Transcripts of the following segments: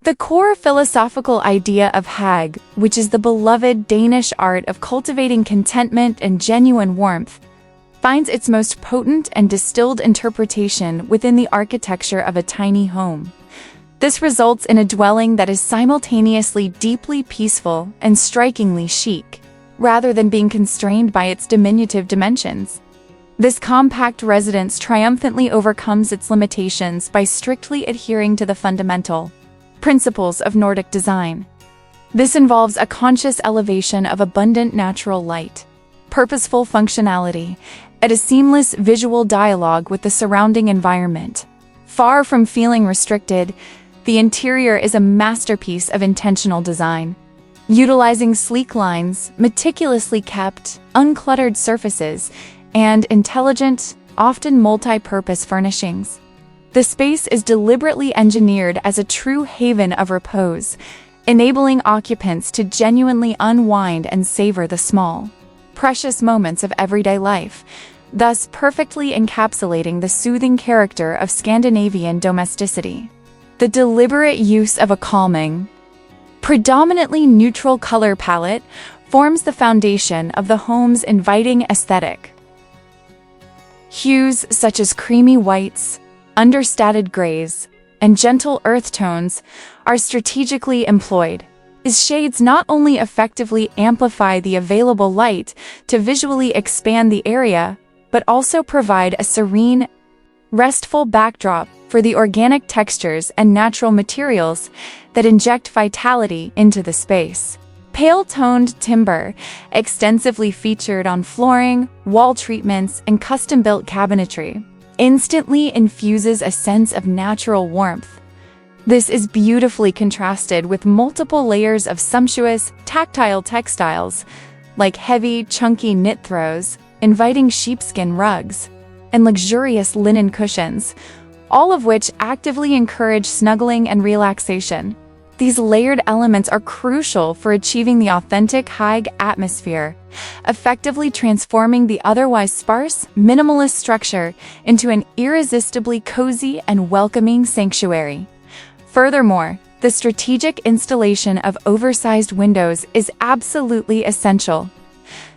The core philosophical idea of Hygge, which is the beloved Danish art of cultivating contentment and genuine warmth, finds its most potent and distilled interpretation within the architecture of a tiny home. This results in a dwelling that is simultaneously deeply peaceful and strikingly chic, rather than being constrained by its diminutive dimensions. This compact residence triumphantly overcomes its limitations by strictly adhering to the fundamental principles of Nordic design. This involves a conscious elevation of abundant natural light, purposeful functionality, and a seamless visual dialogue with the surrounding environment. Far from feeling restricted, the interior is a masterpiece of intentional design, utilizing sleek lines, meticulously kept, uncluttered surfaces, and intelligent, often multi-purpose furnishings. The space is deliberately engineered as a true haven of repose, enabling occupants to genuinely unwind and savor the small, precious moments of everyday life, thus perfectly encapsulating the soothing character of Scandinavian domesticity. The deliberate use of a calming, predominantly neutral color palette forms the foundation of the home's inviting aesthetic. Hues such as creamy whites, understated grays, and gentle earth tones are strategically employed. These shades not only effectively amplify the available light to visually expand the area, but also provide a serene, restful backdrop for the organic textures and natural materials that inject vitality into the space. Pale-toned timber, extensively featured on flooring, wall treatments, and custom-built cabinetry, instantly infuses a sense of natural warmth. This is beautifully contrasted with multiple layers of sumptuous, tactile textiles, like heavy, chunky knit throws, inviting sheepskin rugs, and luxurious linen cushions, all of which actively encourage snuggling and relaxation. These layered elements are crucial for achieving the authentic Hygge atmosphere, effectively transforming the otherwise sparse, minimalist structure into an irresistibly cozy and welcoming sanctuary. Furthermore, the strategic installation of oversized windows is absolutely essential,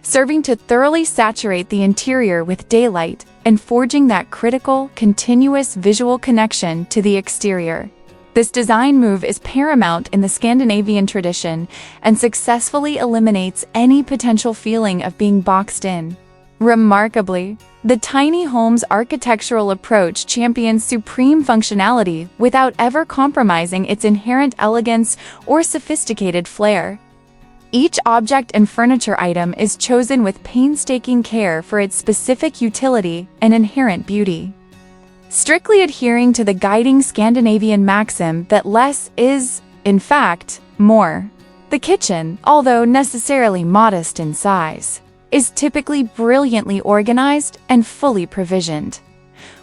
serving to thoroughly saturate the interior with daylight and forging that critical, continuous visual connection to the exterior. This design move is paramount in the Scandinavian tradition and successfully eliminates any potential feeling of being boxed in. Remarkably, the tiny home's architectural approach champions supreme functionality without ever compromising its inherent elegance or sophisticated flair. Each object and furniture item is chosen with painstaking care for its specific utility and inherent beauty, strictly adhering to the guiding Scandinavian maxim that less is, in fact, more. The kitchen, although necessarily modest in size, is typically brilliantly organized and fully provisioned,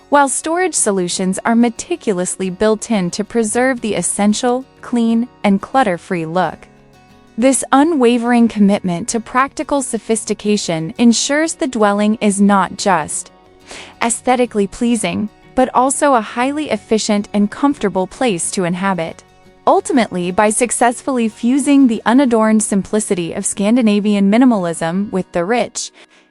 while storage solutions are meticulously built in to preserve the essential, clean, and clutter-free look. This unwavering commitment to practical sophistication ensures the dwelling is not just aesthetically pleasing, but also a highly efficient and comfortable place to inhabit. Ultimately, by successfully fusing the unadorned simplicity of Scandinavian minimalism with the rich,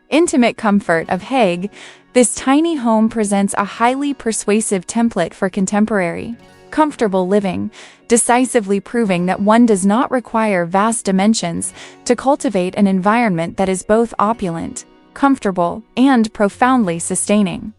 intimate comfort of Hygge, this tiny home presents a highly persuasive template for contemporary, comfortable living, decisively proving that one does not require vast dimensions to cultivate an environment that is both opulent, comfortable, and profoundly sustaining.